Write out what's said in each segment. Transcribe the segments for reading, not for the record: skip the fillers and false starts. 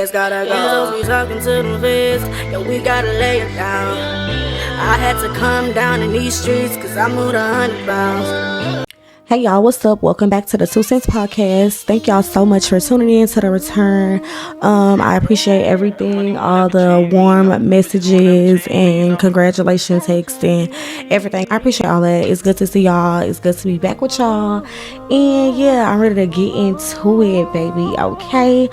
just gotta go. We talking to them fists, yo, we gotta lay it down. I had to come down in these streets, cause I moved 100 pounds. Hey y'all, what's up? Welcome back to the 2 Cents Podcast. Thank y'all so much for tuning in to the return. I appreciate everything, all the warm messages and congratulations texts and everything. I appreciate all that. It's good to see y'all. It's good to be back with y'all. And yeah, I'm ready to get into it, baby. Okay.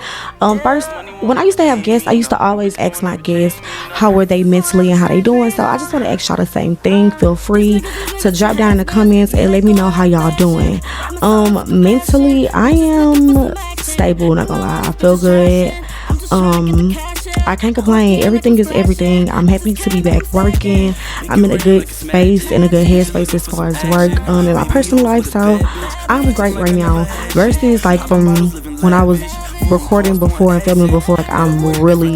First, when I used to have guests, I used to always ask my guests how were they mentally and how they doing. So I just want to ask y'all the same thing. Feel free to drop down in the comments and let me know how y'all doing. Mentally, I am stable, not gonna lie. I feel good. I can't complain. Everything is everything. I'm happy to be back working. I'm in a good space, in a good headspace as far as work, in my personal life. So I'm great right now. Versus like from when I was recording before and filming before, like I'm really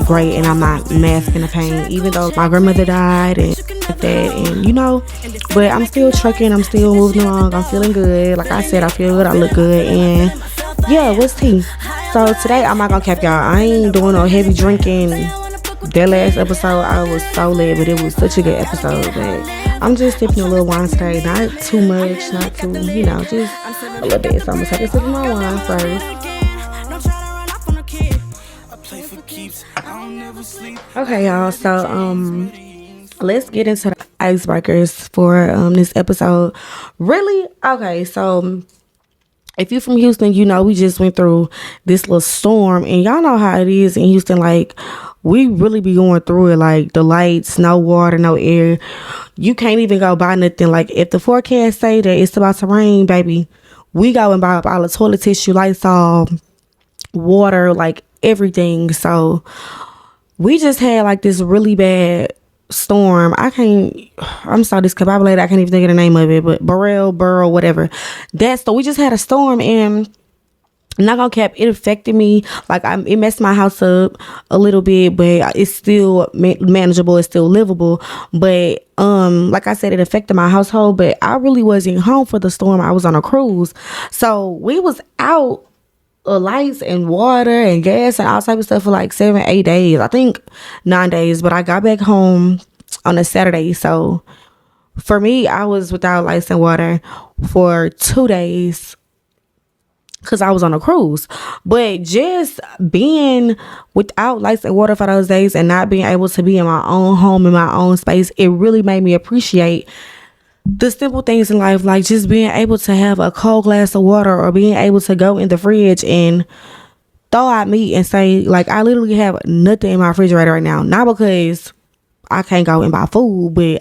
great and I'm not masking the pain, even though my grandmother died and like that, and you know, but I'm still trucking, I'm still moving along, I'm feeling good. Like I said, I feel good, I look good, and yeah, what's tea? So today I'm not gonna cap y'all, I ain't doing no heavy drinking. That last episode I was so lit, but it was such a good episode. But I'm just sipping a little wine today, not too much, not too, you know, just a little bit. So I'm gonna take a sip of my wine first. Okay, y'all, so let's get into the icebreakers for this episode. Really? Okay, so if you're from Houston, you know we just went through this little storm, and y'all know how it is in Houston. Like, we really be going through it. Like, the lights, no water, no air. You can't even go buy nothing. Like, if the forecast say that it's about to rain, baby, we go and buy up all the toilet tissue, Lysol, water, like everything. So we just had like this really bad storm. I'm so discombobulated, I can't even think of the name of it, but Burrow, whatever. So we just had a storm, and I'm not gonna cap, it affected me. Like, it messed my house up a little bit, but it's still manageable, it's still livable. But like I said, it affected my household, but I really wasn't home for the storm. I was on a cruise, so we was out lights and water and gas and all type of stuff for like 7-8 days, I think 9 days. But I got back home on a Saturday, so for me, I was without lights and water for 2 days because I was on a cruise. But just being without lights and water for those days and not being able to be in my own home, in my own space, it really made me appreciate the simple things in life, like just being able to have a cold glass of water, or being able to go in the fridge and throw out meat and say, like, I literally have nothing in my refrigerator right now. Not because I can't go and buy food, but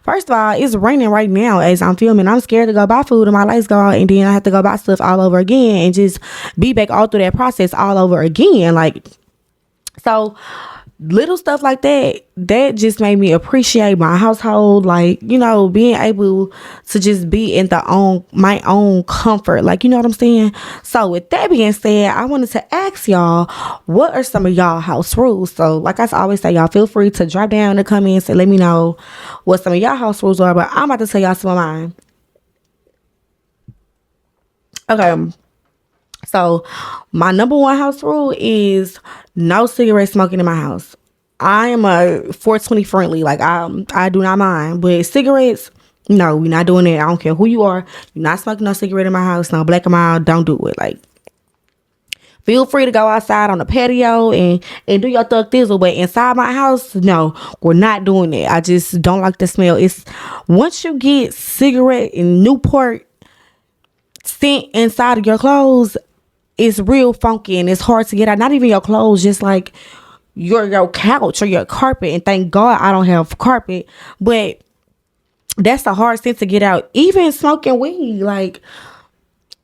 first of all, it's raining right now as I'm filming. I'm scared to go buy food and my lights go out, and then I have to go buy stuff all over again and just be back all through that process all over again. Like, so little stuff like that just made me appreciate my household. Like, you know, being able to just be in my own comfort, like, you know what I'm saying? So with that being said, I wanted to ask y'all, what are some of y'all house rules? So like I always say, y'all feel free to drop down in the comments and let me know what some of y'all house rules are, but I'm about to tell y'all some of mine. Okay, so my number one house rule is no cigarette smoking in my house. I am a 420 friendly. Like, I do not mind. But cigarettes, no, we're not doing that. I don't care who you are. You're not smoking no cigarette in my house. No black and mild. Don't do it. Like, feel free to go outside on the patio and do your thug thizzle. But inside my house, no, we're not doing that. I just don't like the smell. It's once you get cigarette and Newport scent inside of your clothes, it's real funky and it's hard to get out. Not even your clothes, just like your couch or your carpet. And thank God I don't have carpet, but that's a hard scent to get out. Even smoking weed, like,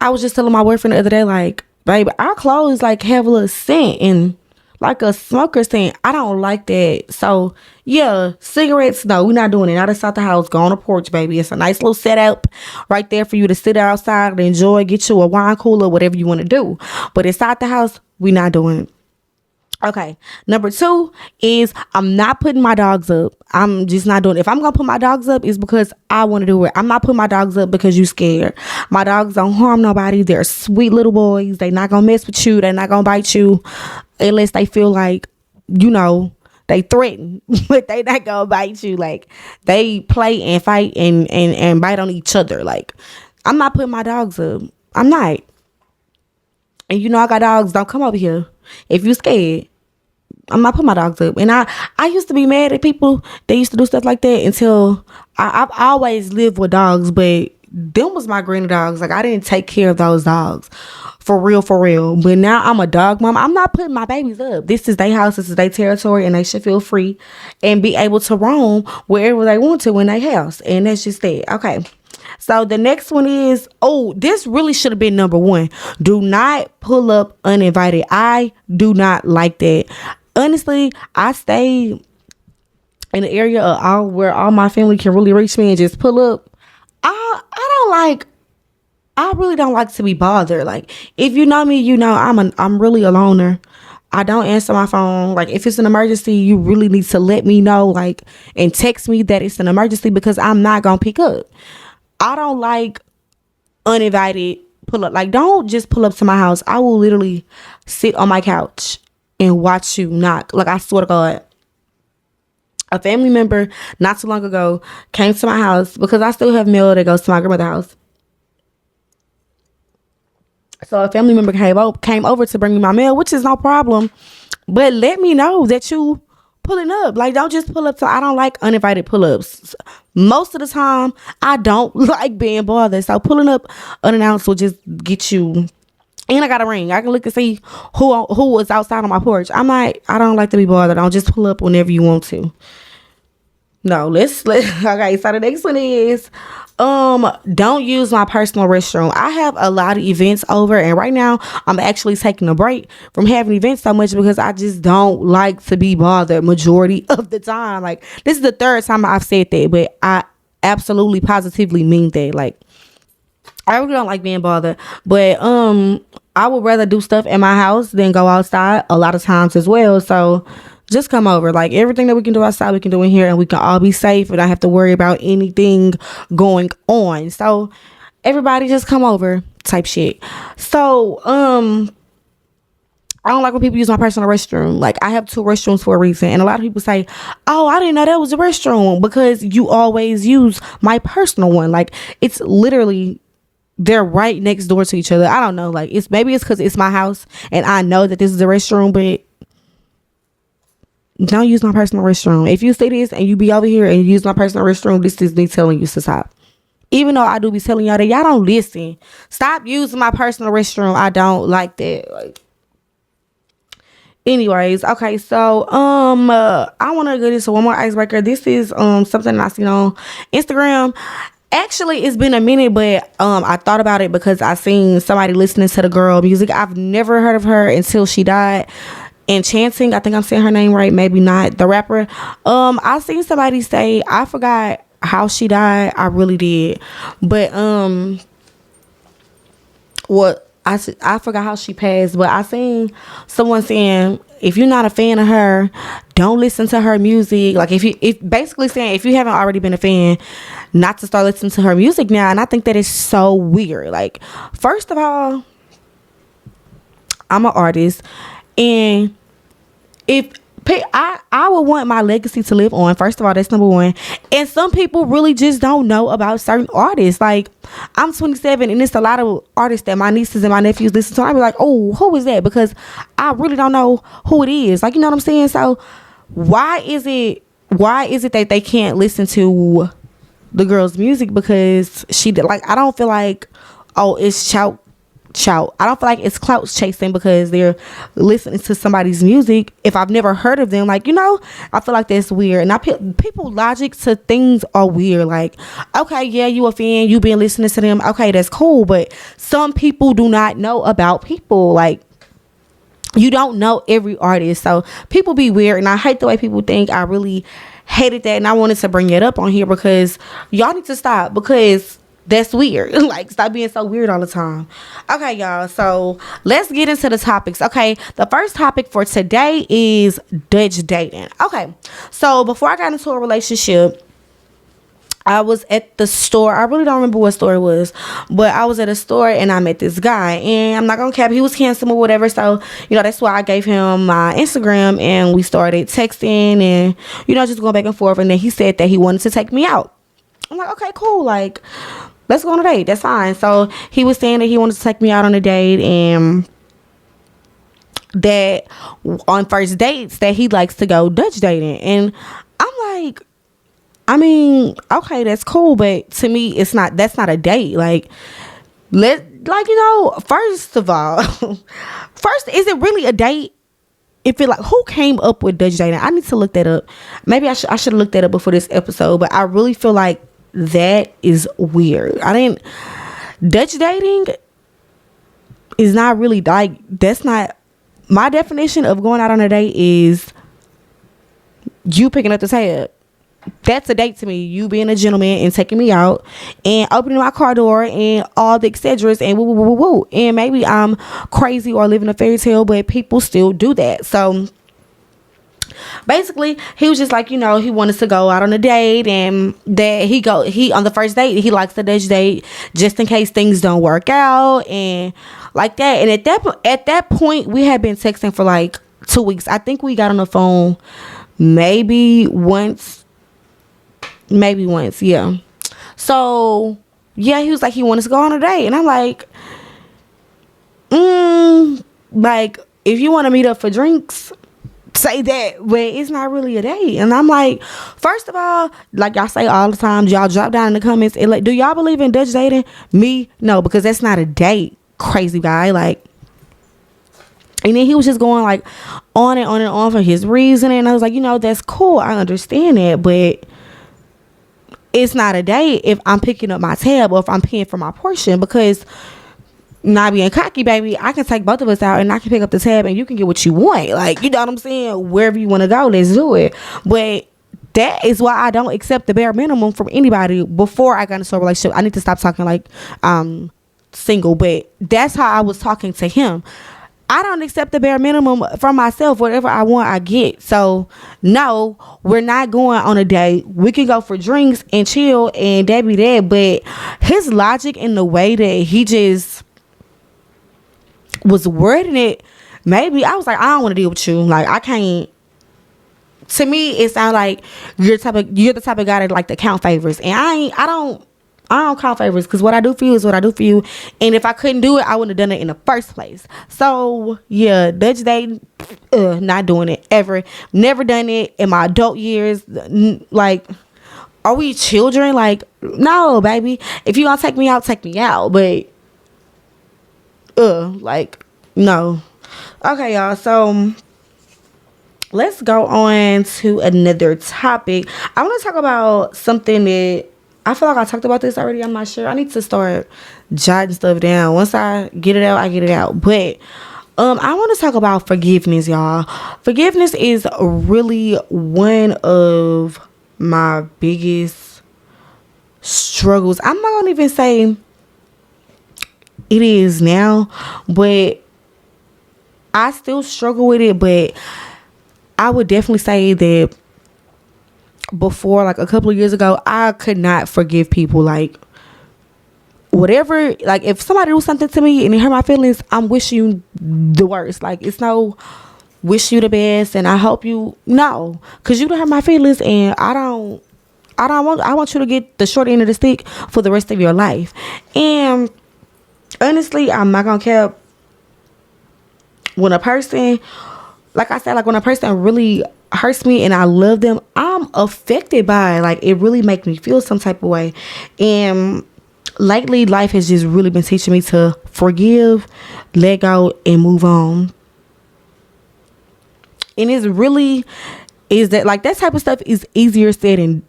I was just telling my boyfriend the other day, like, baby, our clothes like have a little scent and like a smoker scent. I don't like that. So yeah, cigarettes, no, we're not doing it. Not inside the house. Go on the porch, baby. It's a nice little setup right there for you to sit outside and enjoy, get you a wine cooler, whatever you want to do. But inside the house, we're not doing it. Okay. Number two is I'm not putting my dogs up. I'm just not doing it. If I'm gonna put my dogs up, it's because I want to do it. I'm not putting my dogs up because you scared. My dogs don't harm nobody. They're sweet little boys. They not gonna mess with you. They're not gonna bite you unless they feel like, you know, they threaten, but they not gonna bite you. Like they play and fight and bite on each other. Like I'm not putting my dogs up. I'm not. And you know I got dogs. Don't come over here. If you scared, I'm not putting my dogs up. And I used to be mad at people that used to do stuff like that until I've always lived with dogs, but them was my granny dogs. Like I didn't take care of those dogs. For real, for real. But now I'm a dog mom. I'm not putting my babies up. This is their house. This is their territory. And they should feel free and be able to roam wherever they want to in their house. And that's just it. Okay. So the next one is, oh, this really should have been number one. Do not pull up uninvited. I do not like that. Honestly, I stay in the area of where all my family can really reach me and just pull up. I really don't like to be bothered. Like if you know me, you know I'm really a loner. I don't answer my phone. Like if it's an emergency, you really need to let me know, like, and text me that it's an emergency because I'm not gonna pick up. I don't like uninvited pull up. Like don't just pull up to my house. I will literally sit on my couch and watch you knock. Like I swear to God. A family member not too long ago came to my house because I still have mail that goes to my grandmother's house. So a family member came over to bring me my mail, which is no problem. But let me know that you pulling up. Like, don't just pull up. I don't like uninvited pull-ups. Most of the time, I don't like being bothered. So pulling up unannounced will just get you. And I got a ring. I can look and see who was outside on my porch. I don't like to be bothered. Don't just pull up whenever you want to. No, let's okay, so the next one is don't use my personal restroom. I have a lot of events over, and right now I'm actually taking a break from having events so much because I just don't like to be bothered majority of the time. Like this is the third time I've said that, but I absolutely positively mean that. Like I really don't like being bothered, but I would rather do stuff in my house than go outside a lot of times as well. So just come over. Like everything that we can do outside, we can do in here, and we can all be safe and not have to worry about anything going on. So everybody just come over type shit. So I don't like when people use my personal restroom. Like I have two restrooms for a reason. And a lot of people say, oh, I didn't know that was a restroom, because you always use my personal one. Like it's literally, they're right next door to each other. I don't know. Like maybe it's because it's my house and I know that this is a restroom, but don't use my personal restroom. If you say this and you be over here and you use my personal restroom, this is me telling you to stop. Even though I do be telling y'all that, y'all don't listen. Stop using my personal restroom. I don't like that. Like, anyways, okay, so I want to get into one more icebreaker. This is something I seen on Instagram. Actually, it's been a minute, but I thought about it because I seen somebody listening to the girl music. I've never heard of her until she died. Enchanting, I think I'm saying her name right, maybe not, the rapper. I seen somebody say, I forgot how she died. I really did, but what I forgot how she passed. But I seen someone saying, if you're not a fan of her, don't listen to her music. Like if basically saying, if you haven't already been a fan, not to start listening to her music now. And I think that is so weird. Like, first of all, I'm an artist. And if I would want my legacy to live on, first of all, that's number one. And some people really just don't know about certain artists. Like, I'm 27 and it's a lot of artists that my nieces and my nephews listen to. I'd be like, oh, who is that? Because I really don't know who it is. Like, you know what I'm saying? So why is it that they can't listen to the girl's music because she did? Like, I don't feel like, oh, it's shout. I don't feel like it's clout chasing because they're listening to somebody's music if I've never heard of them. Like, you know, I feel like that's weird. And people logic to things are weird. Like, okay, yeah, you a fan, you been listening to them, okay, that's cool. But some people do not know about people. Like, you don't know every artist. So people be weird, and I hate the way people think. I really hated that, and I wanted to bring it up on here because y'all need to stop. Because That's weird. Like, stop being so weird all the time. Okay, y'all. So let's get into the topics. Okay, the first topic for today is Dutch dating. Okay, so before I got into a relationship, I was at the store. I really don't remember what store it was, but I was at a store and I met this guy. And I'm not gonna cap, he was handsome or whatever. So, that's why I gave him my Instagram and we started texting and, just going back and forth. And then he said that he wanted to take me out. I'm like, okay, cool. Like, let's go on a date. That's fine. So he was saying that he wanted to take me out on a date and that on first dates that he likes to go Dutch dating. And I'm like, I mean, okay, that's cool, but to me, that's not a date. Like, first of all, is it really a date? If it who came up with Dutch dating? I need to look that up. Maybe I should have looked that up before this episode, but I really feel like that is weird. Dutch dating is not really that's not my definition of going out on a date is you picking up the tab. That's a date to me. You being a gentleman and taking me out and opening my car door and all the etceteras and woo woo woo woo. And maybe I'm crazy or living a fairy tale, but people still do that. So basically, he was just like, he wanted to go out on a date and that he on the first date, he likes the Dutch date just in case things don't work out and like that. And at that point, we had been texting for like 2 weeks. I think we got on the phone maybe once, yeah. So yeah, he was like he wanted to go on a date and I'm like, like if you want to meet up for drinks, say that, but it's not really a date. And I'm like, first of all, like y'all say all the time, y'all drop down in the comments and like, do y'all believe in Dutch dating? Me, no, because that's not a date, crazy guy. Like, and then he was just going like on and on and on for his reason, and I was like, that's cool, I understand that, but it's not a date if I'm picking up my tab or if I'm paying for my portion, because not being cocky, baby, I can take both of us out and I can pick up the tab and you can get what you want. Like, you know what I'm saying? Wherever you want to go, let's do it. But that is why I don't accept the bare minimum from anybody before I got into a relationship. I need to stop talking like single, but that's how I was talking to him. I don't accept the bare minimum from myself. Whatever I want, I get. So, no, we're not going on a date. We can go for drinks and chill and that be that. But his logic in the way that he just was wording it, maybe I was like, I don't want to deal with you. Like, I can't. To me, it sounds like you're the type of guy that like to count favors. And I don't count favors, because what I do for you is what I do for you. And if I couldn't do it, I wouldn't have done it in the first place. So yeah, Dutch dating, not doing it ever. Never done it in my adult years. Like, are we children? Like, no, baby. If you gonna take me out, take me out. But like, no. Okay, y'all. So let's go on to another topic. I want to talk about something that I feel like I talked about this already. I'm not sure. I need to start jotting stuff down. Once I get it out, I get it out. But I want to talk about forgiveness, y'all. Forgiveness is really one of my biggest struggles. I'm not gonna even say it is now, but I still struggle with it. But I would definitely say that before, like a couple of years ago, I could not forgive people. Like, whatever, like if somebody do something to me and it hurt my feelings, I'm wishing you the worst. Like, it's no wish you the best and I hope you, no, because you don't hurt my feelings, and I want you to get the short end of the stick for the rest of your life. And honestly, I'm not gonna care, when a person, like I said, like when a person really hurts me and I love them, I'm affected by it. Like, it really makes me feel some type of way. And lately, life has just really been teaching me to forgive, let go, and move on. And it's really, is that like that type of stuff is easier said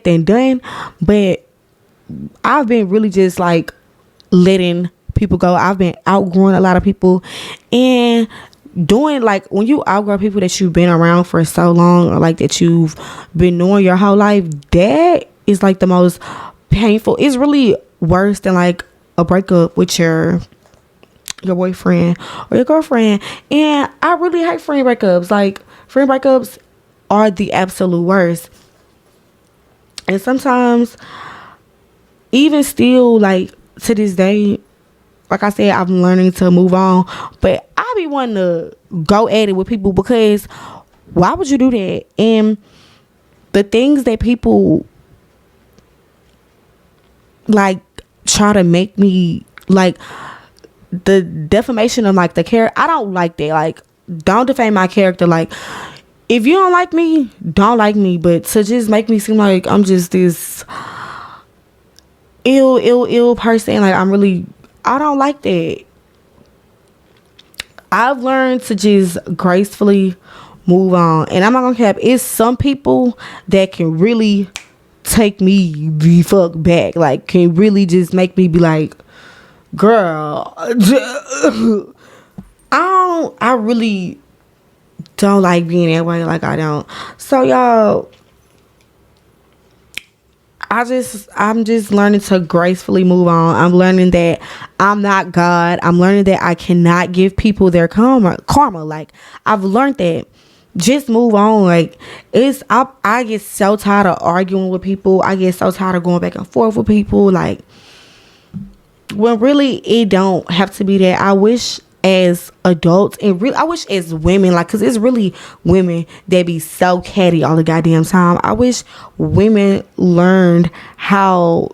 than done. But I've been really just like letting people go. I've been outgrowing a lot of people, and doing, like, when you outgrow people that you've been around for so long, or like that you've been knowing your whole life, that is like the most painful. It's really worse than like a breakup with your boyfriend or your girlfriend. And I really hate friend breakups. Like, friend breakups are the absolute worst. And sometimes, even still, like, to this day, like I said, I'm learning to move on. But I be wanting to go at it with people, because why would you do that? And the things that people like try to make me like, the defamation of like the character, I don't like that. Like, don't defame my character. Like, if you don't like me, don't like me. But to just make me seem like I'm just this ill person, like, I don't like that. I've learned to just gracefully move on. And I'm not gonna cap, it's some people that can really take me the fuck back. Like, can really just make me be like, girl, I really don't like being that way. Like, I don't. So y'all, I'm just learning to gracefully move on. I'm learning that I'm not God. I'm learning that I cannot give people their karma. Like, I've learned that. Just move on. Like, I get so tired of arguing with people. I get so tired of going back and forth with people. Like, when really it don't have to be that. I wish as adults, and really I wish as women, like, because it's really women that be so catty all the goddamn time. I wish women learned how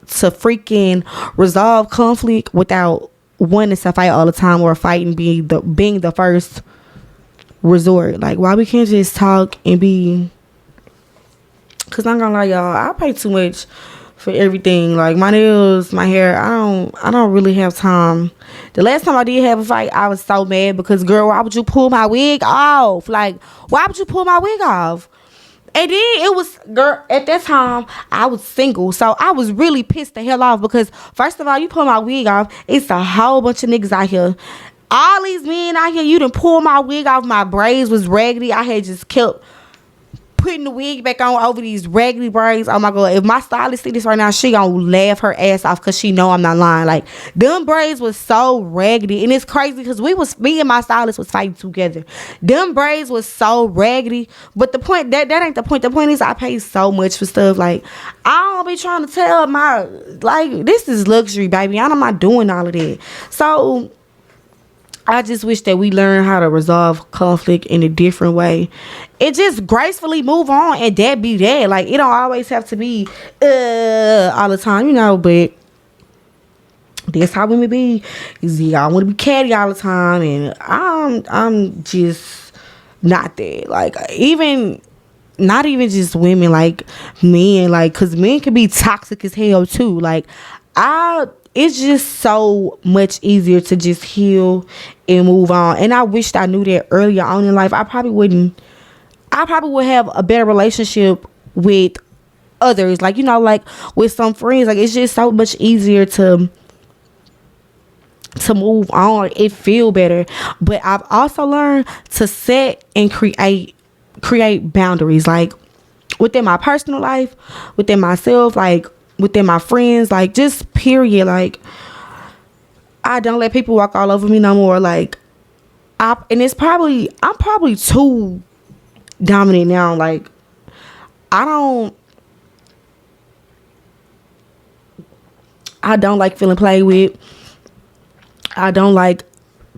to freaking resolve conflict without wanting to fight all the time, or fighting being the first resort. Like, why we can't just talk and be, because I'm gonna lie, y'all, I pay too much for everything. Like, my nails, my hair, I don't really have time. The last time I did have a fight, I was so mad because, girl, why would you pull my wig off? Like, why would you pull my wig off? And then it was, girl, at that time I was single, so I was really pissed the hell off, because first of all, you pull my wig off, it's a whole bunch of niggas out here, all these men out here, you done pull my wig off, my braids was raggedy, I had just kept putting the wig back on over these raggedy braids. Oh my god, if my stylist see this right now, she gonna laugh her ass off, because she know I'm not lying. Like, them braids was so raggedy, and it's crazy because me and my stylist was fighting together. Them braids was so raggedy, but the point, that ain't the point. The point is, I pay so much for stuff. Like, I don't be trying to tell my, like, this is luxury, baby. I'm not doing all of that. So I just wish that we learn how to resolve conflict in a different way and just gracefully move on, and that be that. Like, it don't always have to be all the time, you know, but that's how women be. Is y'all want to be catty all the time, and I'm just not that. Like, not even just women, like men, like, because men can be toxic as hell too. Like, it's just so much easier to just heal and move on. And I wished I knew that earlier on in life. I probably would have a better relationship with others. Like, you know, like with some friends. Like, it's just so much easier to move on. It feel better. But I've also learned to set and create boundaries. Like, within my personal life, within myself, like within my friends, like, just period. Like, I don't let people walk all over me no more. Like, I'm probably too dominant now. Like, I don't like feeling played with. I don't like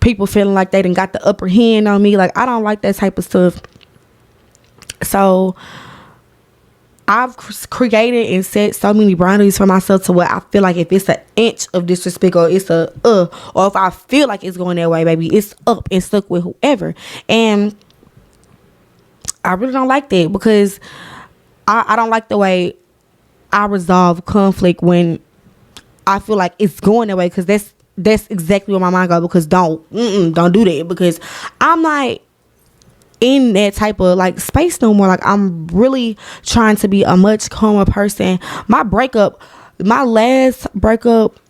people feeling like they done got the upper hand on me. Like, I don't like that type of stuff. So I've created and set so many boundaries for myself to where I feel like if it's an inch of disrespect, or it's or if I feel like it's going that way, baby, it's up and stuck with whoever. And I really don't like that, because I don't like the way I resolve conflict when I feel like it's going that way, because that's exactly where my mind goes. Because don't do that, because I'm not in that type of like space no more. Like, I'm really trying to be a much calmer person. My last breakup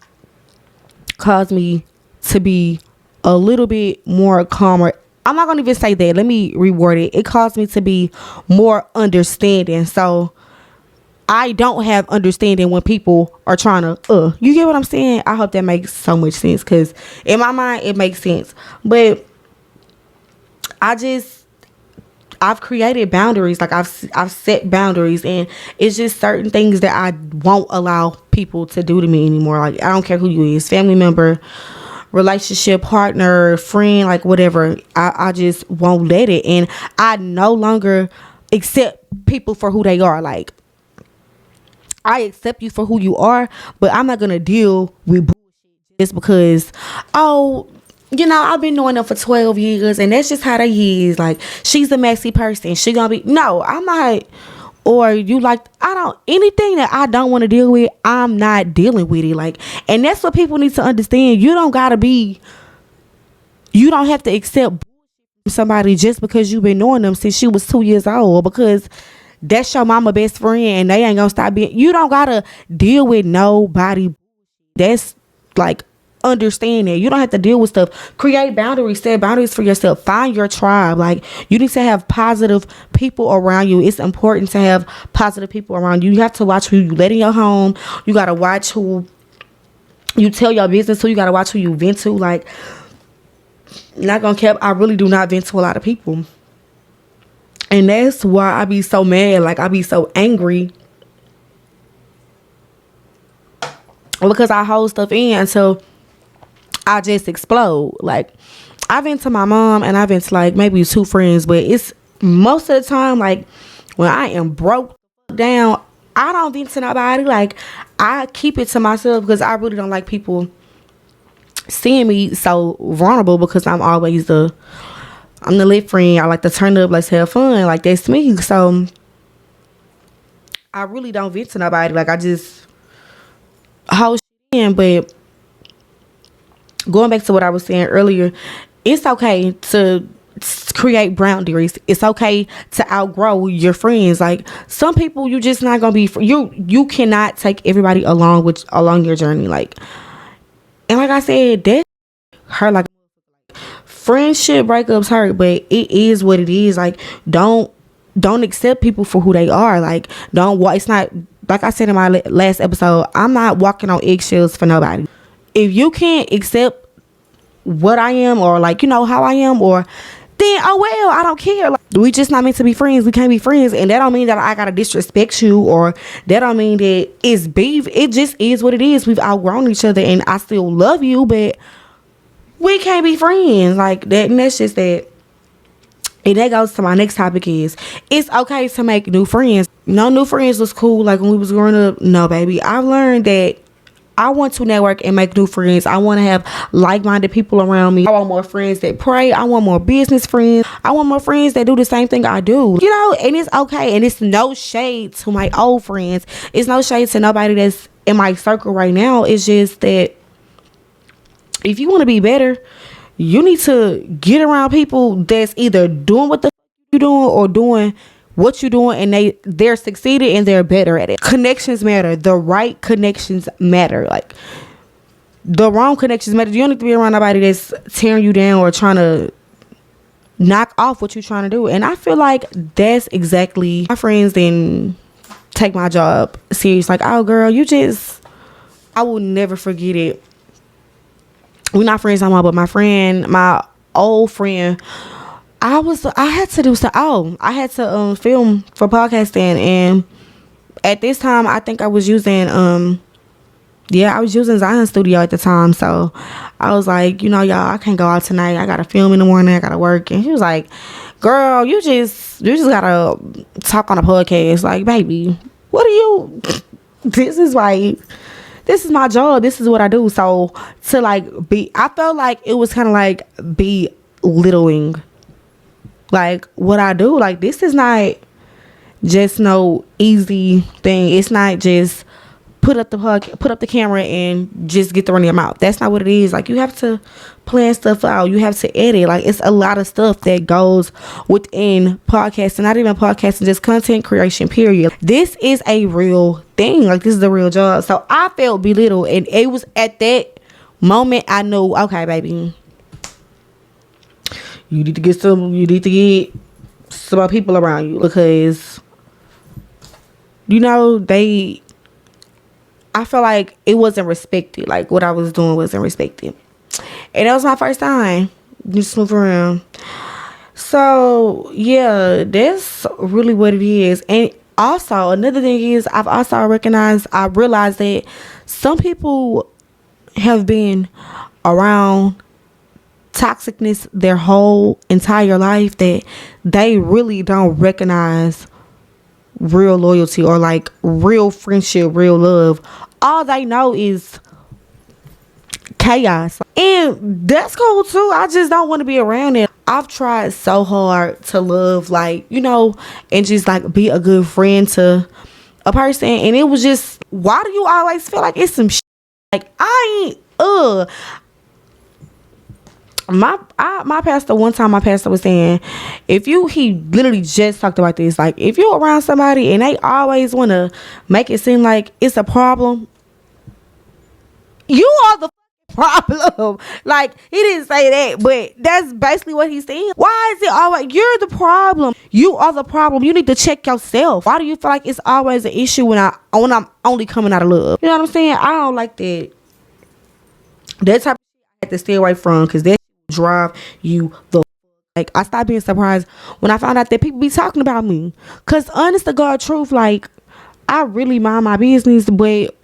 caused me to be a little bit more calmer. I'm not gonna even say that, let me reword it. It caused me to be more understanding. So I don't have understanding when people are trying to you get what I'm saying? I hope that makes so much sense, because in my mind it makes sense. But I've created boundaries. Like I've set boundaries, and it's just certain things that I won't allow people to do to me anymore. Like I don't care who you is, family member, relationship partner, friend, like whatever. I just won't let it, and I no longer accept people for who they are. Like I accept you for who you are, but I'm not gonna deal with bullshit just because, oh, I've been knowing them for 12 years and that's just how they is. Like, she's a messy person. She gonna be, no, I'm not. Or you like, anything that I don't want to deal with, I'm not dealing with it. Like, and that's what people need to understand. You don't have to accept somebody just because you've been knowing them since she was 2 years old, or because that's your mama best friend and they ain't gonna stop being. You don't gotta deal with nobody. That's like, understand that you don't have to deal with stuff. Create boundaries, set boundaries for yourself. Find your tribe. Like, you need to have positive people around you. It's important to have positive people around you. You have to watch who you let in your home. You gotta watch who you tell your business to. You gotta watch who you vent to. Like, not gonna cap, I really do not vent to a lot of people. And that's why I be so mad. Like, I be so angry, because I hold stuff in until I just explode. Like, I vent to my mom and I vent to like maybe 2 friends, but it's most of the time, like, when I am broke down, I don't vent to nobody. Like, I keep it to myself, because I really don't like people seeing me so vulnerable, because I'm always I'm the lit friend. I like to turn up, let's have fun. Like, that's me. So I really don't vent to nobody. Like, I just hold shit in. But going back to what I was saying earlier, it's okay to create boundaries. It's okay to outgrow your friends. Like, some people you just not gonna be you cannot take everybody along your journey. Like, and like I said, that hurt. Like, friendship breakups hurt, but it is what it is. Like, don't accept people for who they are. Like, it's not, like I said in my last episode, I'm not walking on eggshells for nobody. If you can't accept what I am, or like, how I am, or then, oh well, I don't care. Like, we just not meant to be friends. We can't be friends. And that don't mean that I gotta disrespect you, or that don't mean that it's beef. It just is what it is. We've outgrown each other, and I still love you, but we can't be friends like that. And that's just that. And that goes to my next topic is, it's okay to make new friends. No, new friends was cool like when we was growing up. No, baby. I've learned that I want to network and make new friends. I want to have like-minded people around me. I want more friends that pray. I want more business friends. I want more friends that do the same thing I do. And it's okay. And it's no shade to my old friends. It's no shade to nobody that's in my circle right now. It's just that if you want to be better, you need to get around people that's either doing what the you doing, or doing what you doing, and they're succeeding and they're better at it. Connections matter. The right connections matter. Like, the wrong connections matter. You don't need to be around nobody that's tearing you down or trying to knock off what you're trying to do. And I feel like that's exactly, my friends didn't take my job serious. Like, oh girl, I will never forget it. We're not friends no more, but my old friend, I had to do some, I had to film for podcasting, and at this time I think I was using Zion Studio at the time. So I was like, y'all, I can't go out tonight. I gotta film in the morning. I gotta work. And she was like, girl, you just gotta talk on a podcast. Like, baby, what are you? This is my job. This is what I do. So I felt like it was kind of like belittling, like, what I do. Like, this is not just no easy thing. It's not just put up the camera and just get the run of your mouth. That's not what it is. Like, you have to plan stuff out. You have to edit. Like, it's a lot of stuff that goes within podcasting. Not even podcasting, just content creation, period. This is a real thing. Like, this is a real job. So I felt belittled, and it was at that moment I knew, okay, baby, you need to get some people around you, because you know, I feel like it wasn't respected. Like what I was doing wasn't respected. And that was my first time. Just move around. So yeah, that's really what it is. And also another thing is I realized that some people have been around toxicness their whole entire life that they really don't recognize real loyalty or like real friendship, real love. All they know is chaos. And that's cool too. I just don't want to be around it. I've tried so hard to love, like, you know, and just like be a good friend to a person. And it was just, why do you always feel like it's some shit? Like, I ain't, my pastor, one time my pastor was saying, he literally just talked about this, like if you're around somebody and they always want to make it seem like it's a problem, you are the problem. Like, he didn't say that, but that's basically what he's saying. Why is it always you're the problem? You are the problem. You need to check yourself. Why do you feel like it's always an issue when I'm only coming out of love? You know what I'm saying? I don't like that. That type of shit I have to stay away from, because that drive you the like. I stopped being surprised when I found out that people be talking about me, because honest to God truth, like, I really mind my business, but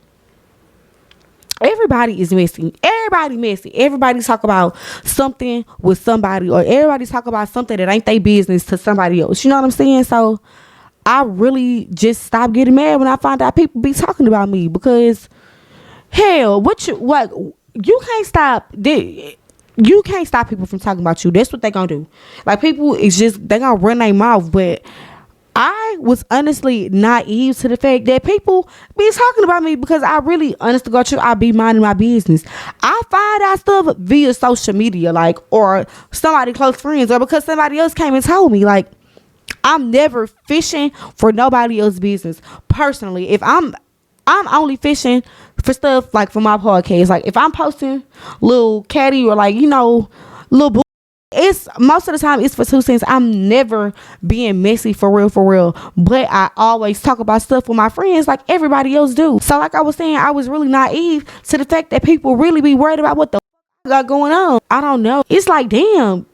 everybody is messy. Everybody messy. Everybody talk about something with somebody, or everybody talk about something that ain't their business to somebody else. You know what I'm saying? So I really just stopped getting mad when I found out people be talking about me, because hell, you can't stop. You can't stop people from talking about you. That's what they gonna do. Like, people is just, they gonna run their mouth. But I was honestly naive to the fact that people be talking about me, because I really, honest to God, I be minding my business. I find out stuff via social media, like, or somebody close friends, or because somebody else came and told me. Like, I'm never fishing for nobody else's business. Personally, if I'm only fishing for stuff like for my podcast. Like, if I'm posting little catty or, like, you know, little boo, it's most of the time it's for 2 cents. I'm never being messy for real. But I always talk about stuff with my friends like everybody else do. So like I was saying, I was really naive to the fact that people really be worried about what the got going on. I don't know. It's like, damn,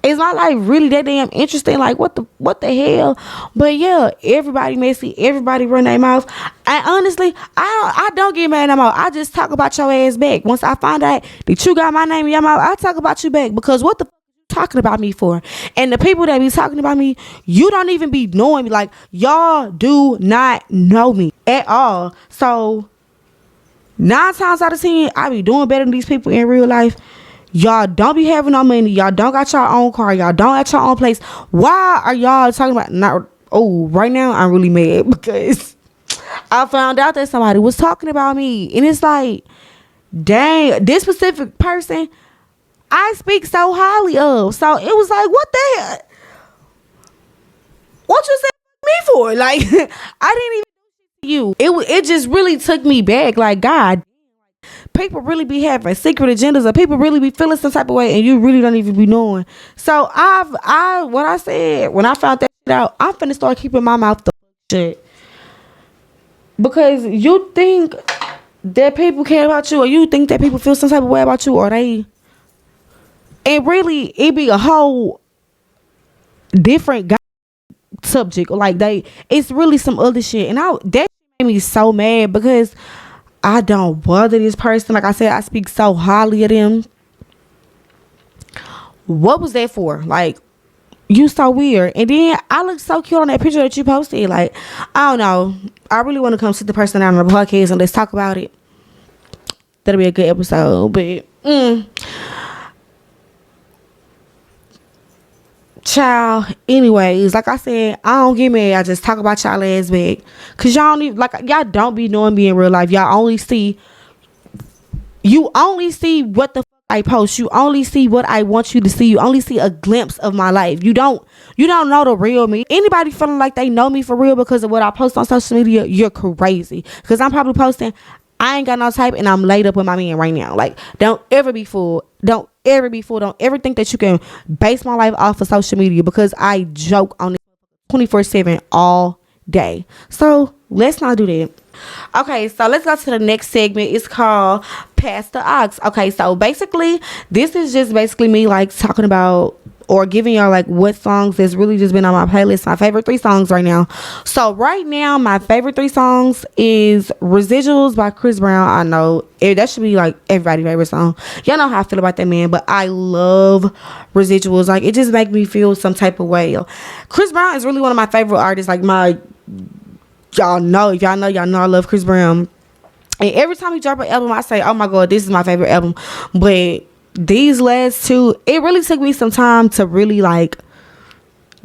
is my life really that damn interesting? Like, what the hell? But yeah, everybody messy. Everybody run their mouth. And honestly, I don't get mad no more. I just talk about your ass back. Once I find out that you got my name in your mouth, I talk about you back. Because what the you talking about me for? And the people that be talking about me, you don't even be knowing me. Like, y'all do not know me at all. So 9 times out of 10, I be doing better than these people in real life. Y'all don't be having no money. Y'all don't got your own car. Y'all don't got your own place. Why are y'all talking about right now I'm really mad because I found out that somebody was talking about me. And it's like, dang, this specific person I speak so highly of. So it was like, what the hell? What you said me for? Like, I didn't even do you. It just really took me back. Like, God, people really be having secret agendas, or people really be feeling some type of way and you really don't even be knowing. So what I said when I found that shit out, I'm finna start keeping my mouth the shit. Because you think that people care about you, or you think that people feel some type of way about you, or they, and really it be a whole different subject, or like it's really some other shit. And that made me so mad because I don't bother this person. Like I said, I speak so highly of them. What was that for? Like, you so weird. And then I look so cute on that picture that you posted. Like, I don't know. I really want to come sit the person down on the podcast and let's talk about it. That'll be a good episode. But child, anyways, like I said, I don't get mad. I just talk about y'all ass back, cause y'all don't even, like, y'all don't be knowing me in real life. Y'all only see what the fuck I post. You only see what I want you to see. You only see a glimpse of my life. You don't know the real me. Anybody feeling like they know me for real because of what I post on social media, you're crazy. Cause I'm probably posting, I ain't got no type and I'm laid up with my man right now. Like, don't ever be fooled. Don't ever think that you can base my life off of social media, because I joke on it 24/7 all day. So Let's not do that. Okay, so let's go to the next segment. It's called Pass the Ox. Okay, so basically, this is just basically me like talking about or giving y'all like what songs that's really just been on my playlist. My favorite 3 songs right now. So right now, my favorite 3 songs is Residuals by Chris Brown. I know that should be like everybody's favorite song. Y'all know how I feel about that man, but I love Residuals. Like it just make me feel some type of way. Chris Brown is really one of my favorite artists. Like y'all know I love Chris Brown. And every time he drop an album, I say, oh my god, this is my favorite album. But these last 2, it really took me some time to really like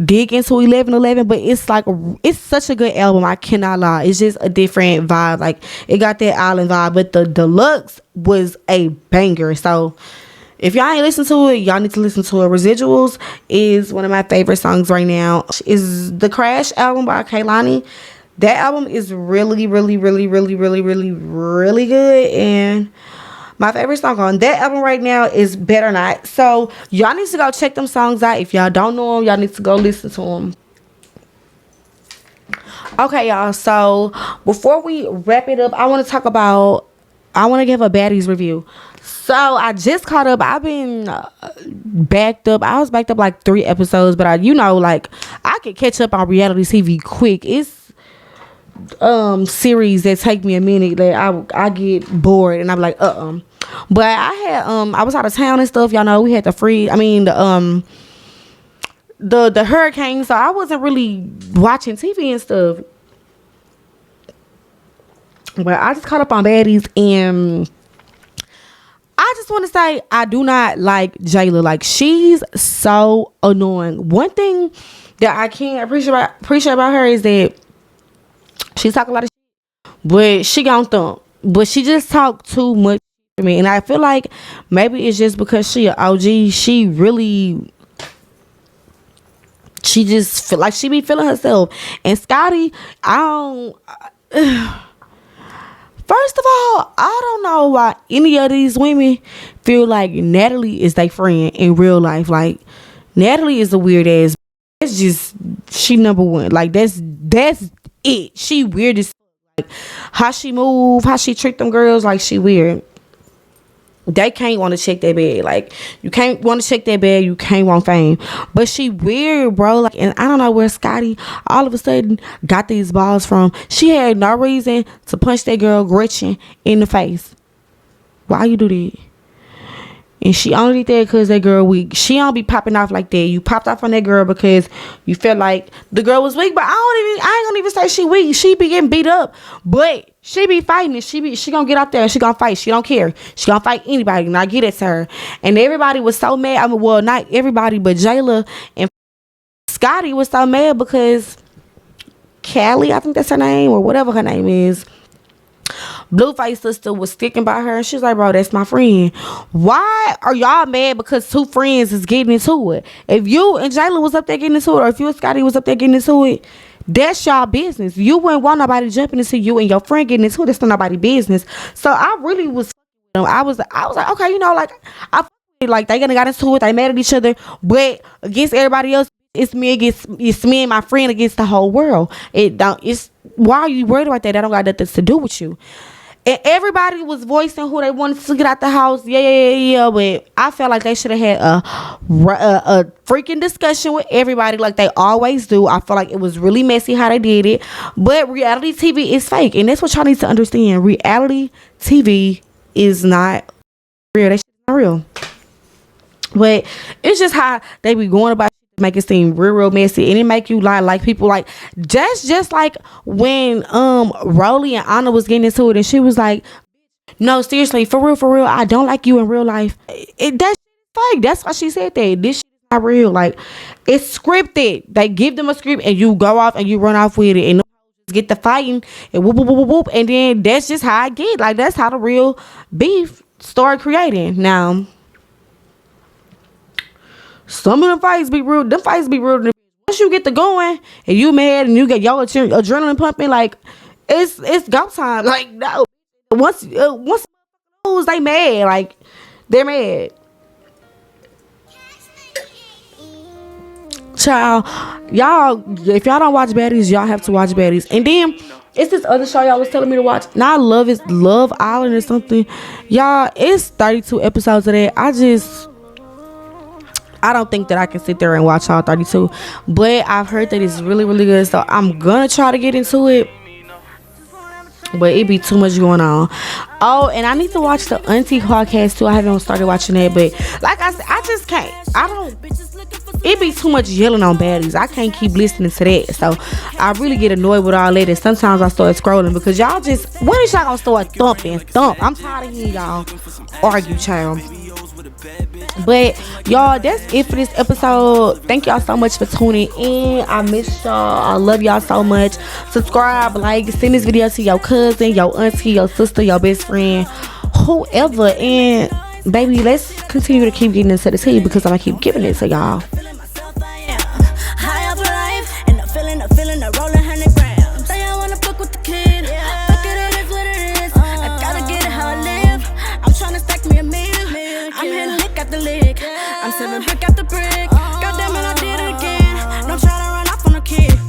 dig into 1111, but it's like it's such a good album. I cannot lie, it's just a different vibe. Like it got that island vibe, but the deluxe was a banger. So if y'all ain't listen to it, y'all need to listen to it. Residuals is one of my favorite songs right now. Is the Crash album by Kehlani. That album is really, really, really, really, really, really, really good. And my favorite song on that album right now is Better Not. So y'all need to go check them songs out. If y'all don't know them, y'all need to go listen to them. Okay, y'all. So before we wrap it up, I want to give a baddies review. So I just caught up. I've been backed up. I was backed up like 3 episodes, but I could catch up on reality TV quick. It's series that take me a minute that I get bored and I'm like but I was out of town and stuff. Y'all know we had the hurricane, so I wasn't really watching TV and stuff, but I just caught up on baddies. And I just want to say I do not like Jayla. Like she's so annoying. One thing that I can't appreciate about her is that she talk a lot of shit, but she gon' thump. But she just talk too much to me. And I feel like maybe it's just because she an OG. She just feel like she be feeling herself. And Scotty, first of all, I don't know why any of these women feel like Natalie is their friend in real life. Like Natalie is a weird ass. It's just she number one. Like that's it. She weird as like how she move, how she treat them girls. Like she weird. They can't want to check that bag. Like you can't want to check that bag. You can't want fame. But she weird, bro. Like, and I don't know where Scotty all of a sudden got these balls from. She had no reason to punch that girl Gretchen in the face. Why you do that? And she only did that because that girl weak. She don't be popping off like that. You popped off on that girl because you felt like the girl was weak. But I ain't gonna even say she weak. She be getting beat up. But she be fighting. And she gonna get out there and she gonna fight. She don't care. She gonna fight anybody. And I get it to her. And everybody was so mad. I mean, well, not everybody, but Jayla and Scotty was so mad because Callie, I think that's her name, or whatever her name is, Blueface sister was sticking by her, and she's like, bro, that's my friend. Why are y'all mad because 2 friends is getting into it? If you and Jayla was up there getting into it, or if you and Scotty was up there getting into it, that's y'all business. You wouldn't want nobody jumping into you and your friend getting into it. That's not nobody's business. So I really was, I was like, okay, you know, like I like they gonna got into it, they mad at each other, but against everybody else, it's me and my friend against the whole world. It's why are you worried about that? That don't got nothing to do with you. And everybody was voicing who they wanted to get out the house. Yeah. But I felt like they should have had a freaking discussion with everybody like they always do. I feel like it was really messy how they did it. But reality TV is fake. And that's what y'all need to understand. Reality TV is not real. That shit is not real. But it's just how they be going about make it seem real messy, and it make you lie. Like people like just like when Rolly and Anna was getting into it, and she was like, no, seriously, for real, I don't like you in real life. That's fake. That's why she said that. This shit is not real. Like it's scripted. They give them a script and you go off and you run off with it and get the fighting and whoop, and then that's just how I get. Like that's how the real beef start creating. Now some of them fights be real. Them fights be real. Once you get to going and you mad and you get your adrenaline pumping, like it's go time. Like no, once lose, they mad. Like they're mad. Child, y'all, if y'all don't watch baddies, y'all have to watch baddies. And then It's this other show y'all was telling me to watch. Now I love it, Love Island or something. Y'all, it's 32 episodes of that. I don't think that I can sit there and watch all 32. But I've heard that it's really, really good. So I'm gonna try to get into it. But it be too much going on. Oh, and I need to watch the Auntie podcast too. I haven't started watching that, but like I said, I just can't. It be too much yelling on baddies. I can't keep listening to that. So I really get annoyed with all that. And sometimes I start scrolling because y'all just, when is y'all gonna start thumping? I'm tired of hearing y'all argue, child. But y'all, that's it for this episode. Thank y'all so much for tuning in. I miss y'all. I love y'all so much. Subscribe, like, send this video to your cousin, your auntie, your sister, your best friend, whoever. And baby, let's continue to keep getting into the tea because I'm gonna keep giving it to y'all. I'm 7 brick out the brick. Goddamn it, I did it again. Don't try to run off on a kid.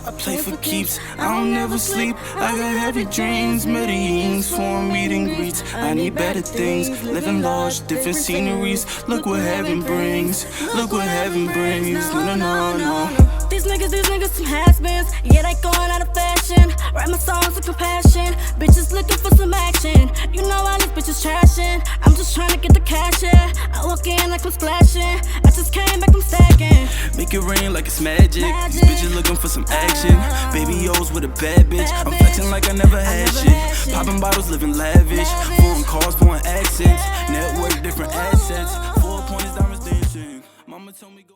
I play for keeps, I don't never sleep. I got heavy dreams, meetings, foreign meet and greets. I need better things, living large, different sceneries. Look what heaven brings, look what heaven brings. No, no, no, no. These niggas some has-beens. Yeah, they going out of fashion. Write my songs with compassion. Bitches looking for some action. You know all these bitches trashing. I'm just trying to get the cash, yeah. I walk in like I'm splashing. I just came back from stacking. Make it rain like it's magic. These bitches looking for some action. Baby O's with a bad bitch. I'm flexing like I never had shit. Popping bottles, living lavish. Foreign cars, foreign accents. Network, different assets. 4 pointers, diamonds dancing. Mama told me go.